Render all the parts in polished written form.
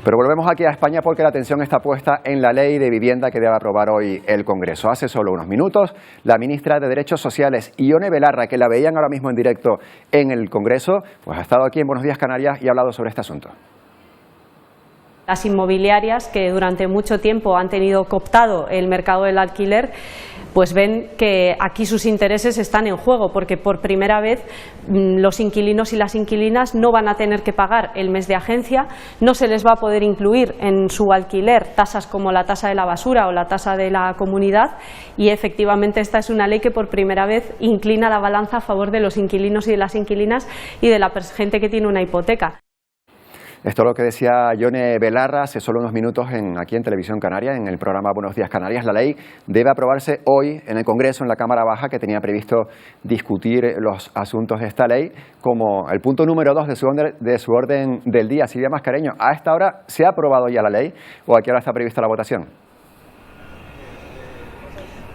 Pero volvemos aquí a España porque la atención está puesta en la ley de vivienda que debe aprobar hoy el Congreso. Hace solo unos minutos, la ministra de Derechos Sociales, Ione Belarra, que la veían ahora mismo en directo en el Congreso, pues ha estado aquí en Buenos Días Canarias y ha hablado sobre este asunto. Las inmobiliarias, que durante mucho tiempo han tenido cooptado el mercado del alquiler, pues ven que aquí sus intereses están en juego, porque por primera vez los inquilinos y las inquilinas no van a tener que pagar el mes de agencia, no se les va a poder incluir en su alquiler tasas como la tasa de la basura o la tasa de la comunidad, y efectivamente esta es una ley que por primera vez inclina la balanza a favor de los inquilinos y de las inquilinas y de la gente que tiene una hipoteca. Esto es lo que decía Ione Belarra hace solo unos minutos aquí en Televisión Canaria, en el programa Buenos Días Canarias. La ley debe aprobarse hoy en el Congreso, en la Cámara Baja, que tenía previsto discutir los asuntos de esta ley como el punto número 2 de su orden del día. Silvia Mascareño, ¿a esta hora se ha aprobado ya la ley o a qué hora está prevista la votación?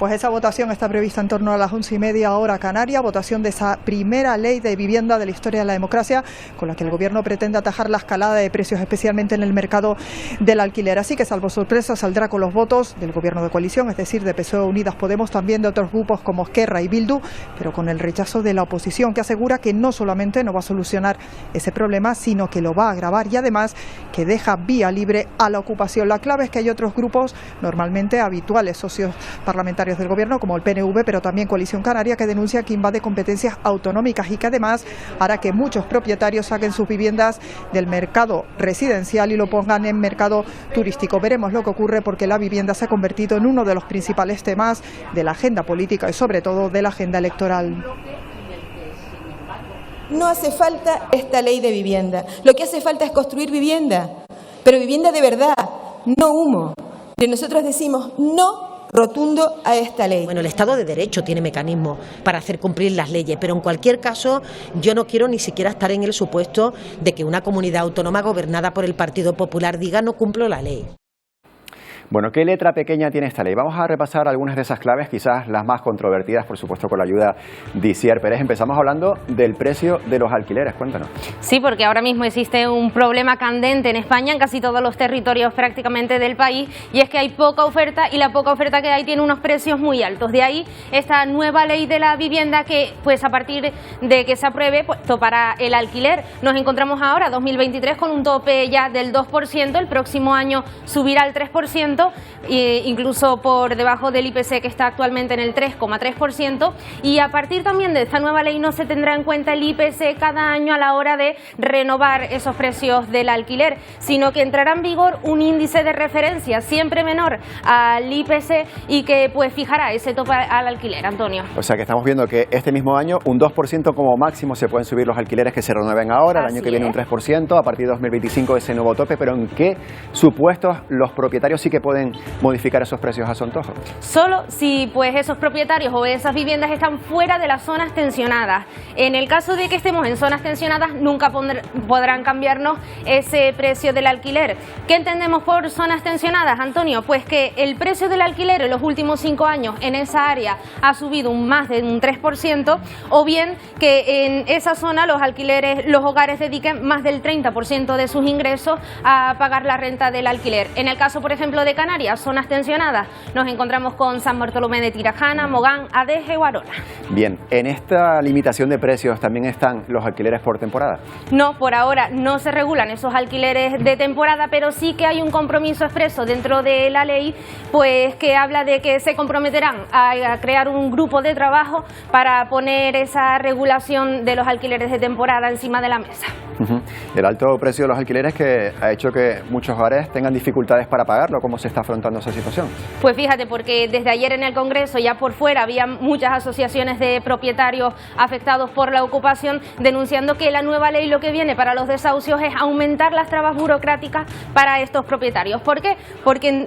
Pues esa votación está prevista en torno a las 11:30 hora canaria, votación de esa primera ley de vivienda de la historia de la democracia, con la que el Gobierno pretende atajar la escalada de precios, especialmente en el mercado del alquiler. Así que, salvo sorpresa, saldrá con los votos del Gobierno de coalición, es decir, de PSOE, Unidas Podemos, también de otros grupos como Esquerra y Bildu, pero con el rechazo de la oposición, que asegura que no solamente no va a solucionar ese problema, sino que lo va a agravar y además que deja vía libre a la ocupación. La clave es que hay otros grupos, normalmente habituales socios parlamentarios del Gobierno, como el PNV, pero también Coalición Canaria, que denuncia que invade competencias autonómicas y que además hará que muchos propietarios saquen sus viviendas del mercado residencial y lo pongan en mercado turístico. Veremos lo que ocurre, porque la vivienda se ha convertido en uno de los principales temas de la agenda política y sobre todo de la agenda electoral. No hace falta esta ley de vivienda. Lo que hace falta es construir vivienda, pero vivienda de verdad, no humo. Y nosotros decimos no rotundo a esta ley. Bueno, el Estado de Derecho tiene mecanismos para hacer cumplir las leyes, pero en cualquier caso yo no quiero ni siquiera estar en el supuesto de que una comunidad autónoma gobernada por el Partido Popular diga no cumplo la ley. Bueno, ¿qué letra pequeña tiene esta ley? Vamos a repasar algunas de esas claves, quizás las más controvertidas, por supuesto, con la ayuda de Isier Pérez. Empezamos hablando del precio de los alquileres. Cuéntanos. Sí, porque ahora mismo existe un problema candente en España, en casi todos los territorios prácticamente del país, y es que hay poca oferta y la poca oferta que hay tiene unos precios muy altos. De ahí esta nueva ley de la vivienda que, pues a partir de que se apruebe, pues topará el alquiler. Nos encontramos ahora, 2023, con un tope ya del 2%, el próximo año subirá al 3%, incluso por debajo del IPC, que está actualmente en el 3,3%, y a partir también de esta nueva ley no se tendrá en cuenta el IPC cada año a la hora de renovar esos precios del alquiler, sino que entrará en vigor un índice de referencia siempre menor al IPC y que pues fijará ese tope al alquiler. Antonio. O sea que estamos viendo que este mismo año un 2% como máximo se pueden subir los alquileres que se renueven ahora, el año que viene un 3%, a partir de 2025 ese nuevo tope, pero ¿en qué supuestos los propietarios sí que pueden modificar esos precios a su antojo? Solo si pues esos propietarios o esas viviendas están fuera de las zonas tensionadas. En el caso de que estemos en zonas tensionadas, nunca podrán cambiarnos ese precio del alquiler. ¿Qué entendemos por zonas tensionadas, Antonio? Pues que el precio del alquiler en los últimos 5 años en esa área ha subido más de un 3%, o bien que en esa zona los hogares dediquen más del 30% de sus ingresos a pagar la renta del alquiler. En el caso, por ejemplo, de Canarias, zonas tensionadas, nos encontramos con San Bartolomé de Tirajana, Mogán, Adeje o Arona. Bien, ¿en esta limitación de precios también están los alquileres por temporada? No, por ahora no se regulan esos alquileres de temporada, pero sí que hay un compromiso expreso dentro de la ley, pues que habla de que se comprometerán a crear un grupo de trabajo para poner esa regulación de los alquileres de temporada encima de la mesa. El alto precio de los alquileres que ha hecho que muchos hogares tengan dificultades para pagarlo. ¿Cómo se está afrontando esa situación? Pues fíjate, porque desde ayer en el Congreso, ya por fuera, había muchas asociaciones de propietarios afectados por la ocupación denunciando que la nueva ley lo que viene para los desahucios es aumentar las trabas burocráticas para estos propietarios. ¿Por qué? Porque en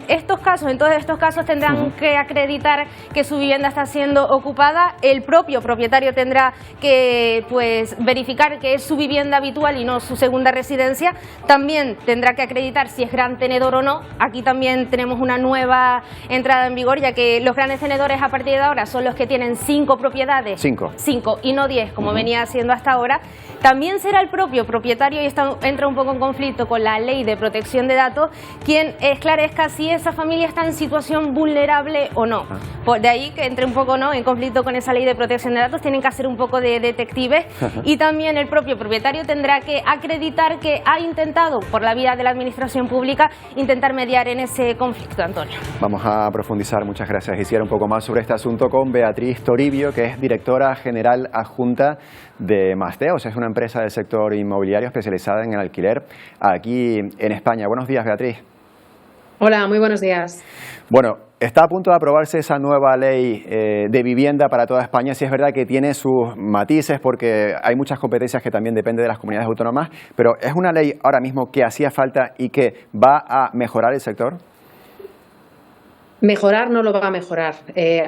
todos estos casos tendrán que acreditar que su vivienda está siendo ocupada, el propio propietario tendrá que pues verificar que es su vivienda habitual y y no su segunda residencia. También tendrá que acreditar si es gran tenedor o no. Aquí también tenemos una nueva entrada en vigor, ya que los grandes tenedores a partir de ahora son los que tienen 5 propiedades. 5 y no 10, como venía haciendo hasta ahora. También será el propio propietario, y esto entra un poco en conflicto con la ley de protección de datos, quien esclarezca si esa familia está en situación vulnerable o no. De ahí que entre un poco en conflicto con esa ley de protección de datos, tienen que hacer un poco de detectives, y también el propio propietario tendrá que acreditar que ha intentado, por la vía de la administración pública, intentar mediar en ese conflicto, Antonio. Vamos a profundizar, muchas gracias, Isier, un poco más sobre este asunto con Beatriz Toribio, que es directora general adjunta de Masteos. Es una empresa del sector inmobiliario especializada en el alquiler aquí en España. Buenos días, Beatriz. Hola, muy buenos días. Bueno, está a punto de aprobarse esa nueva ley de vivienda para toda España. Sí es verdad que tiene sus matices porque hay muchas competencias que también dependen de las comunidades autónomas, pero ¿es una ley ahora mismo que hacía falta y que va a mejorar el sector? Mejorar no lo va a mejorar,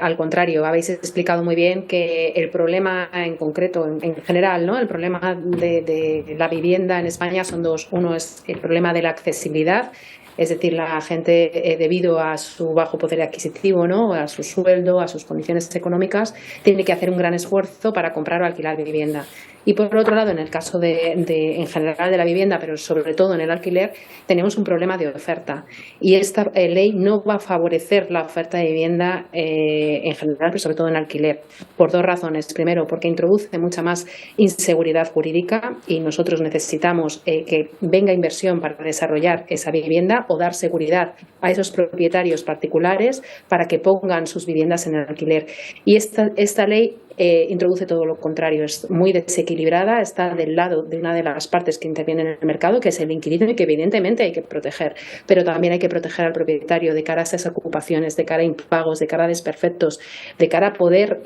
al contrario, habéis explicado muy bien que el problema en concreto, en general, ¿no? El problema de la vivienda en España son dos. Uno es el problema de la accesibilidad, es decir, la gente, debido a su bajo poder adquisitivo, ¿no? A su sueldo, a sus condiciones económicas, tiene que hacer un gran esfuerzo para comprar o alquilar vivienda. Y por otro lado, en el caso en general de la vivienda, pero sobre todo en el alquiler, tenemos un problema de oferta. Y esta ley no va a favorecer la oferta de vivienda en general, pero sobre todo en alquiler, por dos razones. Primero, porque introduce mucha más inseguridad jurídica y nosotros necesitamos que venga inversión para desarrollar esa vivienda o dar seguridad a esos propietarios particulares para que pongan sus viviendas en el alquiler. Y esta ley introduce todo lo contrario, es muy desequilibrada, está del lado de una de las partes que intervienen en el mercado, que es el inquilino, y que evidentemente hay que proteger, pero también hay que proteger al propietario de cara a esas ocupaciones, de cara a impagos, de cara a desperfectos, de cara a poder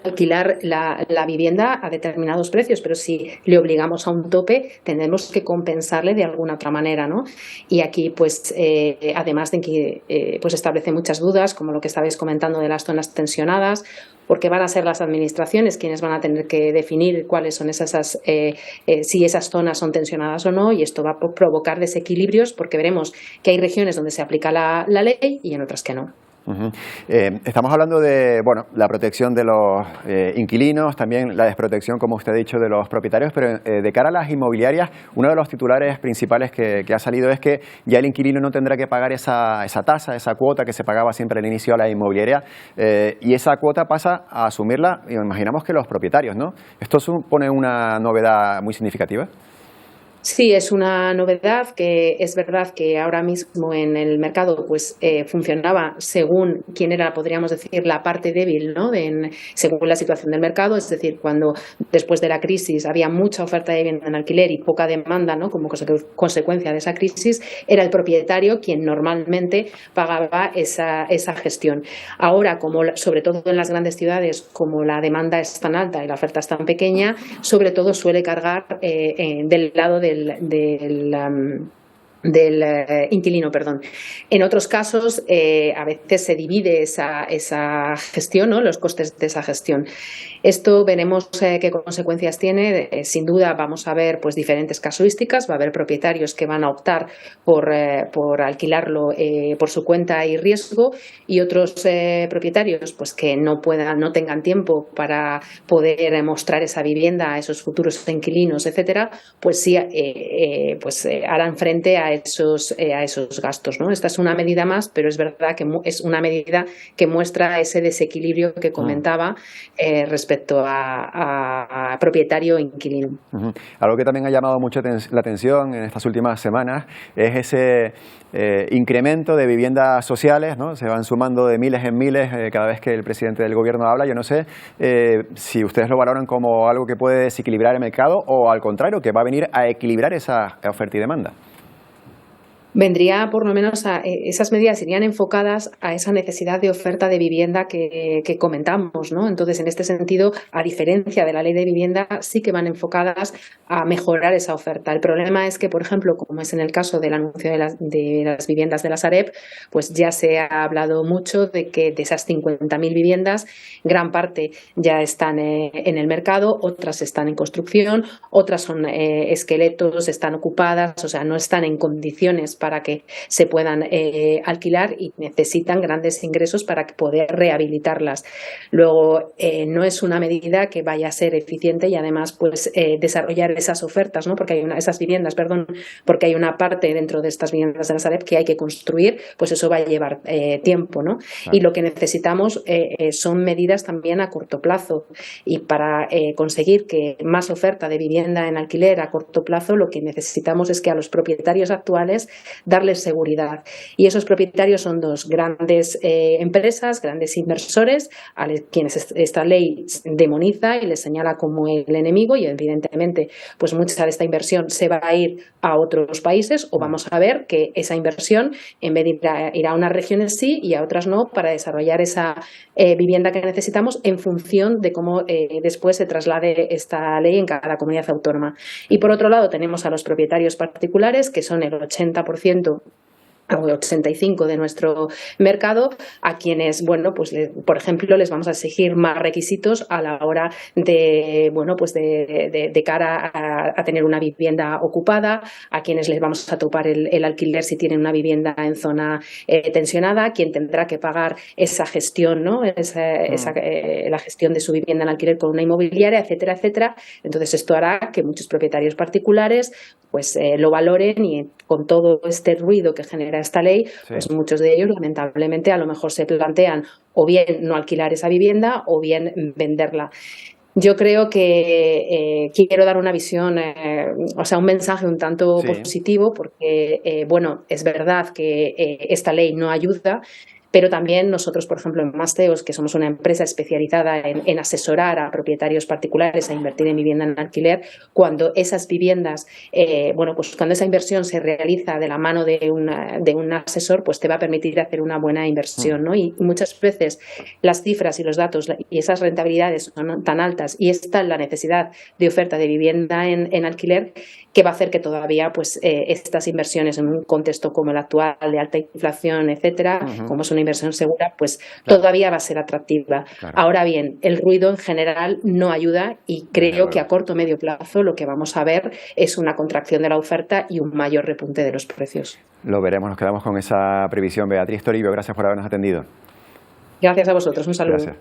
alquilar la vivienda a determinados precios, pero si le obligamos a un tope tendremos que compensarle de alguna otra manera, ¿no? Y aquí pues además de que pues establece muchas dudas, como lo que estabais comentando de las zonas tensionadas, porque van a ser las administraciones quienes van a tener que definir cuáles son si esas zonas son tensionadas o no, y esto va a provocar desequilibrios porque veremos que hay regiones donde se aplica la ley y en otras que no. Estamos hablando de la protección de los inquilinos, también la desprotección, como usted ha dicho, de los propietarios, pero de cara a las inmobiliarias, uno de los titulares principales que ha salido es que ya el inquilino no tendrá que pagar esa tasa, esa cuota que se pagaba siempre al inicio a la inmobiliaria, y esa cuota pasa a asumirla, y imaginamos que los propietarios, ¿no? ¿Esto supone una novedad muy significativa? Sí, es una novedad que es verdad que ahora mismo en el mercado pues funcionaba según quién era, podríamos decir, la parte débil, ¿no? Según la situación del mercado, es decir, cuando después de la crisis había mucha oferta de vivienda en alquiler y poca demanda, ¿no? Como consecuencia de esa crisis, era el propietario quien normalmente pagaba esa gestión. Ahora, sobre todo en las grandes ciudades, como la demanda es tan alta y la oferta es tan pequeña, sobre todo suele cargar del lado del inquilino, perdón. En otros casos, a veces se divide esa gestión, ¿no? Los costes de esa gestión. Esto veremos qué consecuencias tiene. Sin duda vamos a ver pues diferentes casuísticas. Va a haber propietarios que van a optar por alquilarlo por su cuenta y riesgo, y otros propietarios pues que no tengan tiempo para poder mostrar esa vivienda a esos futuros inquilinos, etcétera, pues sí harán frente a esos gastos, ¿no? Esta es una medida más, pero es verdad que es una medida que muestra ese desequilibrio que comentaba respecto a propietario e inquilino. Algo que también ha llamado mucho la atención en estas últimas semanas es ese incremento de viviendas sociales, ¿no? Se van sumando de miles en miles cada vez que el presidente del gobierno habla. Yo no sé si ustedes lo valoran como algo que puede desequilibrar el mercado o al contrario, que va a venir a equilibrar esa oferta y demanda. Vendría por lo menos esas medidas irían enfocadas a esa necesidad de oferta de vivienda que comentamos, ¿no? Entonces, en este sentido, a diferencia de la ley de vivienda, sí que van enfocadas a mejorar esa oferta. El problema es que, por ejemplo, como es en el caso del anuncio de las viviendas de la Sareb, pues ya se ha hablado mucho de que de esas 50.000 viviendas, gran parte ya están en el mercado, otras están en construcción, otras son esqueletos, están ocupadas, o sea, no están en condiciones para que se puedan alquilar y necesitan grandes ingresos para poder rehabilitarlas. Luego, no es una medida que vaya a ser eficiente y además pues desarrollar esas ofertas, ¿no? Porque hay porque hay una parte dentro de estas viviendas de la Sareb que hay que construir, pues eso va a llevar tiempo, ¿no? Claro. Y lo que necesitamos son medidas también a corto plazo, y para conseguir que más oferta de vivienda en alquiler a corto plazo, lo que necesitamos es que a los propietarios actuales darles seguridad. Y esos propietarios son dos grandes empresas, grandes inversores, a quienes esta ley demoniza y les señala como el enemigo, y evidentemente pues mucha de esta inversión se va a ir a otros países, o vamos a ver que esa inversión en vez de ir a unas regiones sí y a otras no, para desarrollar esa vivienda que necesitamos en función de cómo después se traslade esta ley en cada comunidad autónoma. Y por otro lado tenemos a los propietarios particulares, que son el 80% o 85% de nuestro mercado, a quienes, bueno, pues por ejemplo, les vamos a exigir más requisitos a la hora de, bueno, pues de cara a tener una vivienda ocupada, a quienes les vamos a topar el alquiler si tienen una vivienda en zona tensionada, quien tendrá que pagar esa gestión, ¿no? La gestión de su vivienda en alquiler con una inmobiliaria, etcétera, etcétera. Entonces, esto hará que muchos propietarios particulares pues lo valoren, y con todo este ruido que genera esta ley, pues muchos de ellos lamentablemente a lo mejor se plantean o bien no alquilar esa vivienda o bien venderla. Yo creo que quiero dar una visión, un mensaje un tanto positivo, porque bueno, es verdad que esta ley no ayuda, pero también nosotros, por ejemplo, en Masteos, que somos una empresa especializada en asesorar a propietarios particulares a invertir en vivienda en alquiler, cuando esas viviendas, cuando esa inversión se realiza de la mano de un asesor, pues te va a permitir hacer una buena inversión, ¿no? Y muchas veces las cifras y los datos y esas rentabilidades son tan altas, y está la necesidad de oferta de vivienda en alquiler, que va a hacer que todavía pues estas inversiones en un contexto como el actual de alta inflación, etcétera, como es una inversión segura, pues todavía va a ser atractiva. Ahora bien, el ruido en general no ayuda, y creo que a corto o medio plazo lo que vamos a ver es una contracción de la oferta y un mayor repunte de los precios. Lo veremos, nos quedamos con esa previsión. Beatriz Toribio, gracias por habernos atendido. Gracias a vosotros, un saludo. Gracias.